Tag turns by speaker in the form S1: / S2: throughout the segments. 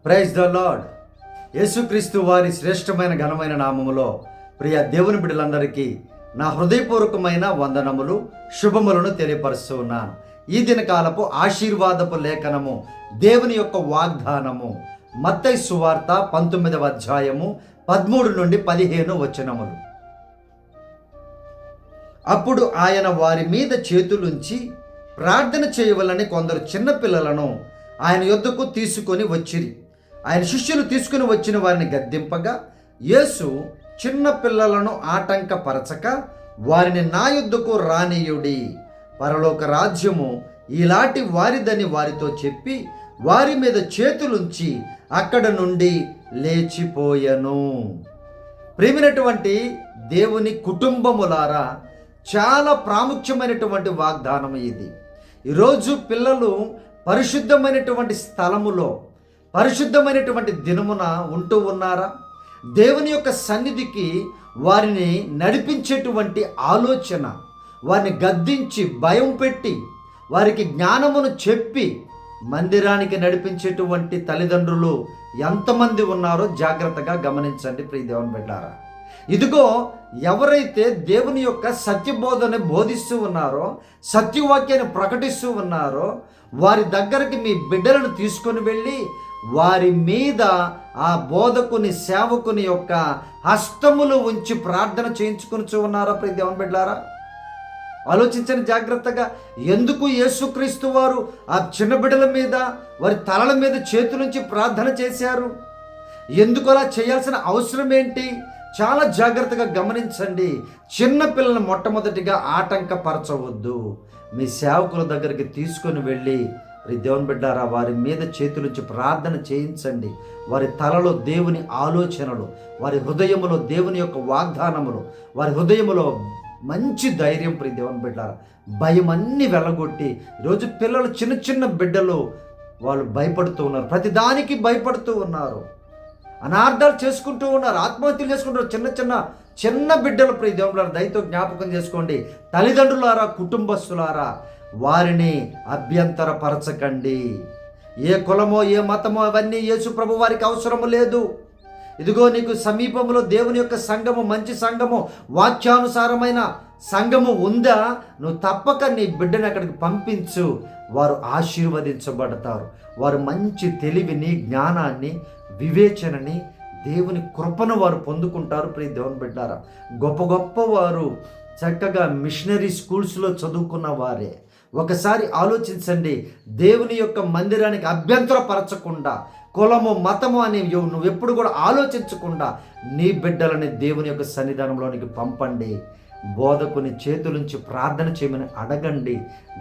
S1: Praise the lord. యేసుక్రీస్తు వారి శ్రేష్టమైన ఘనమైన నామములో ప్రియ దేవుని బిడ్డలందరికీ నా హృదయపూర్వకమైన వందనములు, శుభములను తెలియపరుస్తూ ఉన్నాను. ఈ దినకాలపు ఆశీర్వాదపు లేఖనము, దేవుని యొక్క వాగ్దానము మత్తయి సువార్త 19వ అధ్యాయము 13 నుండి 15 వచనములు. అప్పుడు ఆయన వారి మీద చేతులుంచి ప్రార్థన చేయవలని కొందరు చిన్నపిల్లలను ఆయన యొద్దకు తీసుకొని వచ్చిరి. ఆయన శిష్యులు తీసుకుని వచ్చిన వారిని గద్దింపగా, యేసు చిన్న పిల్లలను ఆటంకపరచక వారిని నా యొద్దకు రానీయుడి, పరలోక రాజ్యము ఇలాంటి వారిదని వారితో చెప్పి వారి మీద చేతులుంచి అక్కడ నుండి లేచిపోయెను. ప్రియమైనటువంటి దేవుని కుటుంబములారా, చాలా ప్రాముఖ్యమైనటువంటి వాగ్దానం ఇది. ఈరోజు పిల్లలు పరిశుద్ధమైనటువంటి స్థలములో, పరిశుద్ధమైనటువంటి దినమున ఉంటూ ఉన్నారా? దేవుని యొక్క సన్నిధికి వారిని నడిపించేటువంటి ఆలోచన, వారిని గద్దించి భయం పెట్టి వారికి జ్ఞానమును చెప్పి మందిరానికి నడిపించేటువంటి తల్లిదండ్రులు ఎంతమంది ఉన్నారో జాగ్రత్తగా గమనించండి ప్రియ దేవుని బిడ్డారా. ఇదిగో, ఎవరైతే దేవుని యొక్క సత్యబోధన బోధిస్తూ ఉన్నారో, సత్యవాక్యాన్ని ప్రకటిస్తూ ఉన్నారో, వారి దగ్గరికి మీ బిడ్డలను తీసుకొని వెళ్ళి వారి మీద ఆ బోధకుని, సేవకుని యొక్క హస్తములు ఉంచి ప్రార్థన చేయించుకొని ఉన్నారా ప్రియ దేవుని బిడ్డలారా? ఆలోచించండి జాగ్రత్తగా. ఎందుకు యేసుక్రీస్తు వారు ఆ చిన్న బిడ్డల మీద, వారి తలల మీద చేతులుంచి ప్రార్థన చేశారు? ఎందుకు అలా చేయాల్సిన అవసరం ఏంటి? చాలా జాగ్రత్తగా గమనించండి. చిన్న పిల్లలను మొట్టమొదటిగా ఆటంకపరచవద్దు. మీ సేవకుల దగ్గరికి తీసుకొని వెళ్ళి దేవుని బిడ్డారా, వారి మీద చేతులుంచి ప్రార్థన చేయించండి. వారి తలలో దేవుని ఆలోచనలు, వారి హృదయములో దేవుని యొక్క వాగ్దానములు, వారి హృదయములో మంచి ధైర్యం ప్రియ దేవుని బిడ్డారా, భయం అన్నీ వెళ్ళగొట్టి. ఈరోజు పిల్లలు, చిన్న చిన్న బిడ్డలు, వాళ్ళు భయపడుతూ ఉన్నారు, ప్రతిదానికి భయపడుతూ ఉన్నారు, అనార్థాలు చేసుకుంటూ ఉన్నారు, ఆత్మహత్యలు చేసుకుంటారు. చిన్న బిడ్డలు ప్రియ దేవుని బిడ్డలారా, దయతో జ్ఞాపకం చేసుకోండి. తల్లిదండ్రులారా, కుటుంబస్తులారా, వారిని అభ్యంతరపరచకండి. ఏ కులమో ఏ మతమో అవన్నీ యేసు ప్రభు వారికి అవసరము లేదు. ఇదిగో, నీకు సమీపంలో దేవుని యొక్క సంఘము, మంచి సంఘము, వాక్యానుసారమైన సంఘము ఉందా? నువ్వు తప్పక నీ బిడ్డని అక్కడికి పంపించు. వారు ఆశీర్వదించబడతారు. వారు మంచి తెలివిని, జ్ఞానాన్ని, వివేచనని, దేవుని కృపను వారు పొందుకుంటారు ప్రియ దేవుని బిడ్డారా. గొప్ప గొప్ప వారు చక్కగా మిషనరీ స్కూల్స్లో చదువుకున్న వారే. ఒకసారి ఆలోచించండి. దేవుని యొక్క మందిరానికి అభ్యంతరపరచకుండా, కులము మతము అని నువ్వు ఎప్పుడు కూడా ఆలోచించకుండా నీ బిడ్డలని దేవుని యొక్క సన్నిధానంలోనికి పంపండి. బోధకుని చేతులుంచి ప్రార్థన చేయమని అడగండి.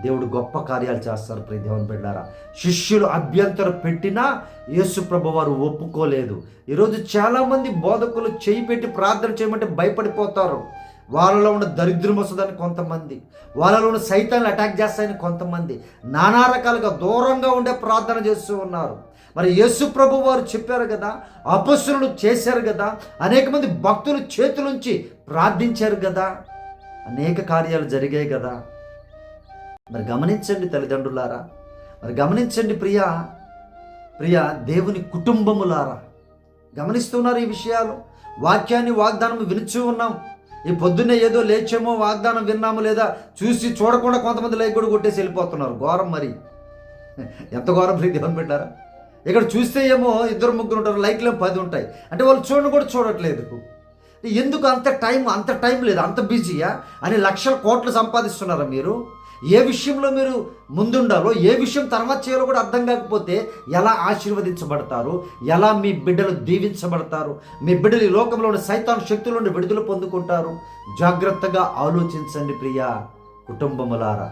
S1: దేవుడు గొప్ప కార్యాలు చేస్తారు ప్రియ దేవుని బిడ్డారా. శిష్యులు అభ్యంతరం పెట్టినా యేసు ప్రభు వారు ఒప్పుకోలేదు. ఈరోజు చాలామంది బోధకులు చేయి పెట్టి ప్రార్థన చేయమంటే భయపడిపోతారు. వాళ్ళలో ఉన్న దరిద్రం వస్తుందని కొంతమంది, వాళ్ళలో ఉన్న సైతాన్ని అటాక్ చేస్తాయని కొంతమంది, నానా రకాలుగా దూరంగా ఉండే ప్రార్థన చేస్తూ ఉన్నారు. మరి యేసు ప్రభు వారు చెప్పారు కదా, అపొస్తలులు చేశారు కదా, అనేక మంది భక్తులు చేతులుంచి ప్రార్థించారు కదా, అనేక కార్యాలు జరిగాయి కదా. మరి గమనించండి తల్లిదండ్రులారా, మరి గమనించండి ప్రియ దేవుని కుటుంబములారా, గమనిస్తున్నారు ఈ విషయాలు. వాక్యాన్ని, వాగ్దానం వినుచూ ఉన్నాం. ఈ పొద్దున్నే ఏదో లేచేమో, వాగ్దానం విన్నాము, లేదా చూడకుండా కొంతమంది లైక్ కూడా కొట్టేసి వెళ్ళిపోతున్నారు. ఘోరం. మరి ఎంత ఘోరం ప్రియ దేవుని బిడ్డారా. ఇక్కడ చూస్తే ఏమో 2-3 ఉంటారు, లైక్లు 10 ఉంటాయి. అంటే వాళ్ళు కూడా చూడట్లేదు. ఎందుకు అంత టైం లేదు, అంత బిజీయా అని లక్షల కోట్లు సంపాదిస్తున్నారా మీరు? ఏ విషయంలో మీరు ముందుండాలో, ఏ విషయం తర్వాత చేయాలో కూడా అర్థం కాకపోతే ఎలా ఆశీర్వదించబడతారు? ఎలా మీ బిడ్డలు దీవించబడతారు? మీ బిడ్డలు ఈ లోకంలో ఉన్న సైతాను శక్తుల నుండి విడుదల పొందుకుంటారు? జాగ్రత్తగా ఆలోచించండి ప్రియా కుటుంబములారా.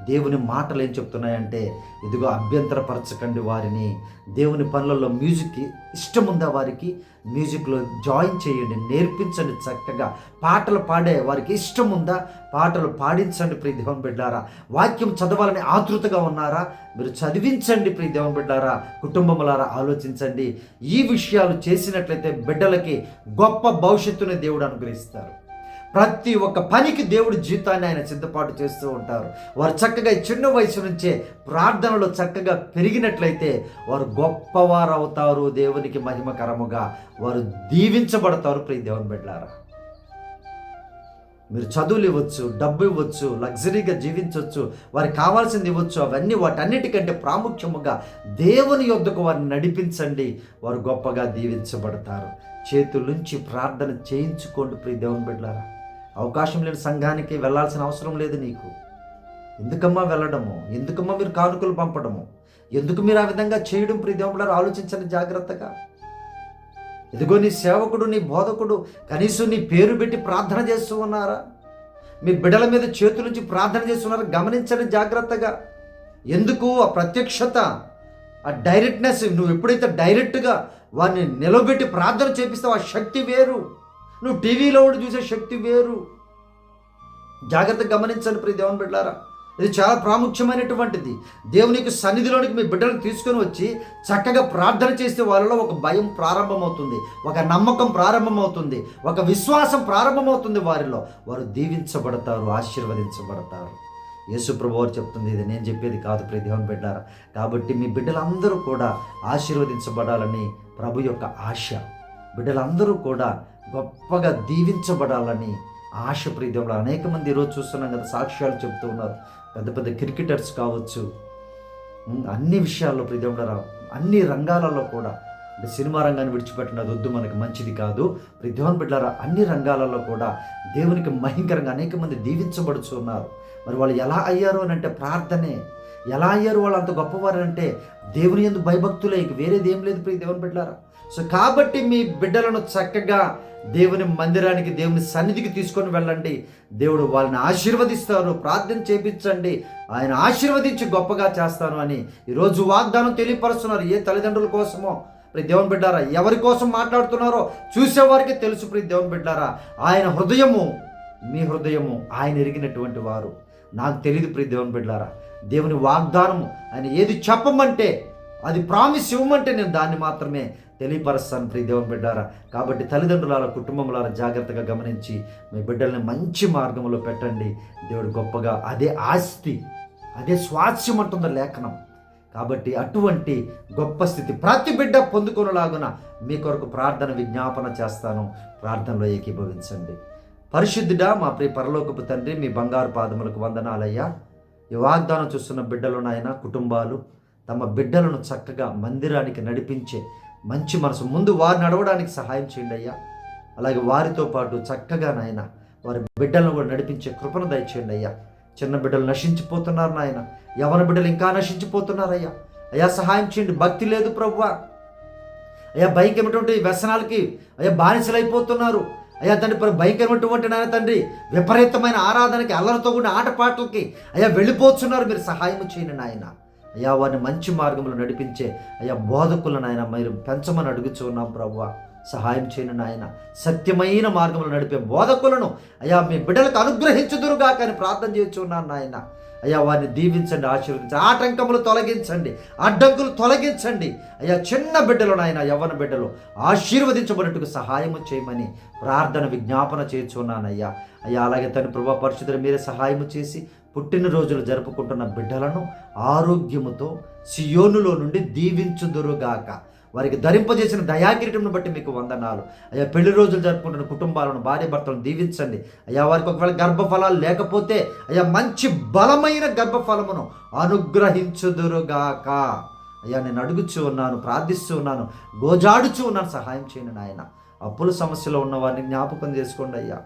S1: దేవుని మాటలు ఏం చెప్తున్నాయంటే, ఇదిగో, అభ్యంతరపరచకండి వారిని. దేవుని పనులలో మ్యూజిక్ ఇష్టం ఉందా వారికి? మ్యూజిక్లో జాయిన్ చేయండి, నేర్పించండి. చక్కగా పాటలు పాడే వారికి ఇష్టం ఉందా? పాటలు పాడించండి ప్రియ దేవుని బిడ్డారా. వాక్యం చదవాలని ఆతృతగా ఉన్నారా? మీరు చదివించండి ప్రియ దేవుని బిడ్డారా. కుటుంబములారా, ఆలోచించండి. ఈ విషయాలు చేసినట్లయితే బిడ్డలకి గొప్ప భవిష్యత్తుని దేవుడు అనుగ్రహిస్తారు. ప్రతి ఒక్క పనికి దేవుడు జీవితాన్ని ఆయన సిద్ధపాటు చేస్తూ ఉంటారు. వారు చక్కగా ఈ చిన్న వయసు నుంచే ప్రార్థనలో చక్కగా పెరిగినట్లయితే వారు గొప్పవారు అవుతారు. దేవునికి మహిమకరముగా వారు దీవించబడతారు. ప్రియ దేవుని బిడ్డలారా, మీరు చదువులు ఇవ్వచ్చు, డబ్బు ఇవ్వచ్చు, లగ్జరీగా జీవించవచ్చు, వారికి కావాల్సింది ఇవ్వచ్చు. అవన్నీ వాటన్నిటికంటే ప్రాముఖ్యముగా దేవుని యొద్దకు వారిని నడిపించండి. వారు గొప్పగా దీవించబడతారు. చేతుల నుంచి ప్రార్థన చేయించుకోండి. ప్రియ దేవుని బిడ్డలారా, అవకాశం లేని సంఘానికి వెళ్ళాల్సిన అవసరం లేదు నీకు. ఎందుకమ్మా వెళ్ళడము? ఎందుకమ్మా మీరు కానుకలు పంపడము? ఎందుకు మీరు ఆ విధంగా చేయడం? ప్రియ దేవుని బిడ్డలారా, ఆలోచించండి జాగ్రత్తగా. ఇదిగో నీ సేవకుడు, నీ బోధకుడు కనీసం నీ పేరు పెట్టి ప్రార్థన చేస్తూ ఉన్నారా? మీ బిడ్డల మీద చేతుల నుంచి ప్రార్థన చేస్తున్నారా? గమనించండి జాగ్రత్తగా. ఎందుకు? ఆ ప్రత్యక్షత, ఆ డైరెక్ట్నెస్. నువ్వు ఎప్పుడైతే డైరెక్ట్గా వారిని నిలబెట్టి ప్రార్థన చేపిస్తావు, ఆ శక్తి వేరు. నువ్వు టీవీలో కూడా చూసే శక్తి వేరు. జాగ్రత్తగా గమనించండి ప్రియ దేవుని బిడ్డలారా, ఇది చాలా ప్రాముఖ్యమైనటువంటిది. దేవునికి సన్నిధిలోనికి మీ బిడ్డలను తీసుకొని వచ్చి చక్కగా ప్రార్థన చేస్తే వాళ్ళలో ఒక భయం ప్రారంభమవుతుంది, ఒక నమ్మకం ప్రారంభమవుతుంది, ఒక విశ్వాసం ప్రారంభమవుతుంది. వారు దీవించబడతారు, ఆశీర్వదించబడతారు. యేసు ప్రభువారు చెప్తుంది, ఇది నేను చెప్పేది కాదు ప్రియ దేవుని బిడ్డలారా. కాబట్టి మీ బిడ్డలందరూ కూడా ఆశీర్వదించబడాలని ప్రభు యొక్క ఆశ. బిడ్డలందరూ కూడా గొప్పగా దీవించబడాలని ఆశ. ప్రియ దేవుడు, అనేక మంది ఈరోజు చూస్తున్నాం కదా, సాక్ష్యాలు చెప్తూ ఉన్నారు. పెద్ద పెద్ద క్రికెటర్స్ కావచ్చు, అన్ని విషయాల్లో ప్రియ దేవుడు, అన్ని రంగాలలో కూడా, అంటే సినిమా రంగాన్ని విడిచిపెట్టినది వద్దు, మనకి మంచిది కాదు. ప్రియ దేవుని బిడ్డలారా, అన్ని రంగాలలో కూడా దేవునికి మహింకరంగా అనేక మంది దీవించబడుచు ఉన్నారు. మరి వాళ్ళు ఎలా అయ్యారు అని అంటే ప్రార్థనే. ఎలా అయ్యారు వాళ్ళు అంత గొప్పవారు అంటే దేవుని యందు భయభక్తులే, ఇంక వేరేది ఏం లేదు ప్రియ దేవుని బిడ్డలారా. సో కాబట్టి మీ బిడ్డలను చక్కగా దేవుని మందిరానికి, దేవుని సన్నిధికి తీసుకొని వెళ్ళండి. దేవుడు వాళ్ళని ఆశీర్వదిస్తారు. ప్రార్థన చేపించండి, ఆయన ఆశీర్వదించి గొప్పగా చేస్తాను అని ఈరోజు వాగ్దానం తెలియపరుస్తున్నారు. ఏ తల్లిదండ్రుల కోసమో ప్రియ దేవుని బిడ్డారా, ఎవరి కోసం మాట్లాడుతున్నారో చూసేవారికి తెలుసు. ప్రియ దేవుని బిడ్డారా, ఆయన హృదయము, మీ హృదయము ఆయన ఎరిగినటువంటి వారు. నాకు తెలియదు ప్రియ దేవుని బిడ్డారా, దేవుని వాగ్దానము ఆయన ఏది చెప్పమంటే, అది ప్రామిస్ ఇవ్వమంటే నేను దాన్ని మాత్రమే తెలియపరుస్తాను ప్రియ దేవుని బిడ్డారా. కాబట్టి తల్లిదండ్రుల, కుటుంబంలో జాగ్రత్తగా గమనించి మీ బిడ్డల్ని మంచి మార్గంలో పెట్టండి. దేవుడు గొప్పగా, అదే ఆస్తి, అదే స్వాస్థ్యం అంటుంది లేఖనం. కాబట్టి అటువంటి గొప్ప స్థితి ప్రతి బిడ్డ పొందుకొనలాగున మీ కొరకు ప్రార్థన విజ్ఞాపన చేస్తాను. ప్రార్థనలో ఏకీభవించండి. పరిశుద్ధుడా మా ప్రియ పరలోకపు తండ్రి, మీ బంగారు పాదములకు వందనాలయ్యా. ఈ వాగ్దానం చూస్తున్న బిడ్డలు నాయన, కుటుంబాలు తమ బిడ్డలను చక్కగా మందిరానికి నడిపించే మంచి మనసు, ముందు వారు నడవడానికి సహాయం చేయండి అయ్యా. అలాగే వారితో పాటు చక్కగా నాయన వారి బిడ్డలను కూడా నడిపించే కృపను దయచేయండి అయ్యా. చిన్న బిడ్డలు నశించిపోతున్నారు నాయన, యవన బిడ్డలు ఇంకా నశించిపోతున్నారయ్యా. అయ్యా సహాయం చేయండి. భక్తి లేదు ప్రభువా అయ్యా, భయంకరమైనటువంటి వ్యసనాలకి అయ్యా బానిసలైపోతున్నారు అయ్యా తండ్రి. భయంకరమైనటువంటి నాయన తండ్రి, విపరీతమైన ఆరాధనకి, అల్లరితో కూడిన ఆటపాటలకి అయ్యా వెళ్ళిపోతున్నారు. మీరు సహాయం చేయండి నాయన. అయ్యా వారిని మంచి మార్గంలో నడిపించే అయ్యా బోధకులను ఆయన మీరు పెంచమని అడుగుచూ ఉన్నాం ప్రభువా. సహాయం చేయను నాయన. సత్యమైన మార్గంలో నడిపే బోధకులను అయ్యా మీ బిడ్డలకు అనుగ్రహించుదురుగా కానీ ప్రార్థన చేస్తున్నాను నాయన. అయ్యా వారిని దీవించండి, ఆశీర్వదించండి. ఆటంకములు తొలగించండి, అడ్డంకులు తొలగించండి. అయ్యా చిన్న బిడ్డలు నాయన, యవ్వన బిడ్డలు ఆశీర్వదించబడినట్టుకు సహాయము చేయమని ప్రార్థన విజ్ఞాపన చేస్తున్నానయ్యా. అయ్యా అలాగే తన ప్రభా పరిశుద్ధులు మీరే సహాయము చేసి పుట్టినరోజులు జరుపుకుంటున్న బిడ్డలను ఆరోగ్యముతో సియోనులో నుండి దీవించుదురుగాక. వారికి ధరింపజేసిన దయాకిరీటంను బట్టి మీకు వందనాలు అయ్యా. పెళ్లి రోజులు జరుపుకుంటున్న కుటుంబాలను, భార్య భర్తలను దీవించండి అయ్యా. వారికి ఒకవేళ గర్భఫలాలు లేకపోతే అయ్యా మంచి బలమైన గర్భఫలమును అనుగ్రహించుదురుగాక. అయ్యా నేను అడుగుచూ ఉన్నాను, ప్రార్థిస్తూ ఉన్నాను, గోజాడుచూ ఉన్నాను. సహాయం చేయండి నాయన. అప్పుల సమస్యలో ఉన్న వారిని జ్ఞాపకం చేసుకోండి అయ్యా.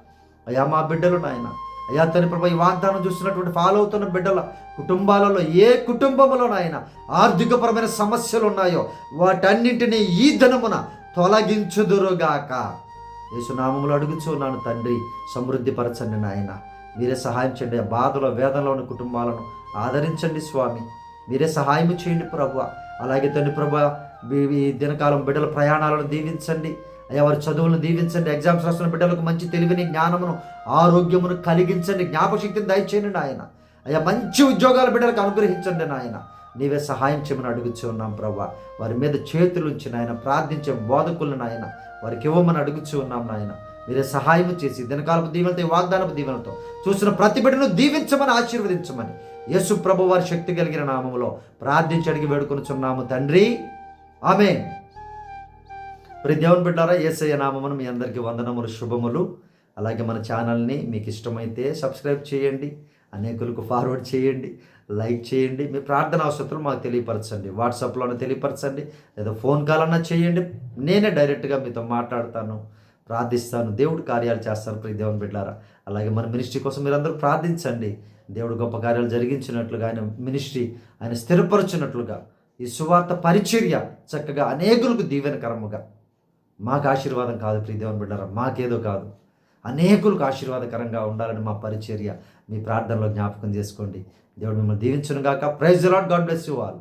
S1: అయ్యా మా బిడ్డలు నాయన, అయ్యా తన ప్రభు ఈ వాగ్దానం చూస్తున్నటువంటి ఫాలో అవుతున్న బిడ్డల కుటుంబాలలో ఏ కుటుంబంలో నాయన ఆర్థికపరమైన సమస్యలు ఉన్నాయో వాటన్నింటినీ ఈ దినమున తొలగించుదురుగాక. యేసునామములో అడుగుచున్నాను తండ్రి, సమృద్ధిపరచండి నాయన. మీరే సహాయం చేయండి. బాధలో వేదనలో ఉన్న కుటుంబాలను ఆదరించండి స్వామి. మీరే సహాయం చేయండి ప్రభువా. అలాగే తండ్రి ప్రభువా ఈ దినకాలం బిడ్డల ప్రయాణాలను దీవించండి అయ్యా. వారి చదువులను దీవించండి. ఎగ్జామ్స్ రాస్తున్న బిడ్డలకు మంచి తెలివిని, జ్ఞానమును, ఆరోగ్యమును కలిగించండి. జ్ఞాపశక్తిని దయచేయండి నాయన. అయ్యా మంచి ఉద్యోగాల బిడ్డలకు అనుగ్రహించండి నాయన. నీవే సహాయం చేయమని అడుగుచూ ఉన్నాం ప్రభా. వారి మీద చేతులుంచి నాయన ప్రార్థించే బోధకులను నాయన వారికి ఇవ్వమని అడుగుచూ ఉన్నాం నాయన. మీరే సహాయం చేసి దినకాలపు దీవెనతో ఈ వాగ్దానపు దీవెనతో చూసిన ప్రతి బిడ్డను దీవించమని ఆశీర్వదించమని యేసు ప్రభు వారి శక్తి కలిగిన నామములో ప్రార్థించి అడిగి వేడుకొనుచున్నాము తండ్రి, ఆమేన్. ప్రియ దేవుని బిడ్డారా, యేసయ్య నామమున మీ అందరికీ వందనములు, శుభములు. అలాగే మన ఛానల్ని మీకు ఇష్టమైతే సబ్స్క్రైబ్ చేయండి, అనేకులకు ఫార్వర్డ్ చేయండి, లైక్ చేయండి. మీ ప్రార్థన అవసరాలు మాకు తెలియపరచండి, వాట్సాప్లోనే తెలియపరచండి, లేదా ఫోన్ కాల్ అన్నా చేయండి. నేనే డైరెక్ట్గా మీతో మాట్లాడతాను, ప్రార్థిస్తాను, దేవుడు కార్యాలు చేస్తాను. ప్రియ దేవుని బిడ్డారా, అలాగే మన మినిస్ట్రీ కోసం మీరందరూ ప్రార్థించండి. దేవుడు గొప్ప కార్యాలు జరిగించినట్లుగా, ఆయన మినిస్ట్రీ ఆయన స్థిరపరచున్నట్లుగా, ఈ సువార్త పరిచర్య చక్కగా అనేకులకు దీవెనకరముగా, మాకు ఆశీర్వాదం కాదు ప్రియ దేవుని బిడ్డారా, మాకేదో కాదు, అనేకులకు ఆశీర్వాదకరంగా ఉండాలని మా పరిచర్య మీ ప్రార్థనలో జ్ఞాపకం చేసుకోండి. దేవుడు మిమ్మల్ని దీవించును గాక. Praise the lord. God bless you all.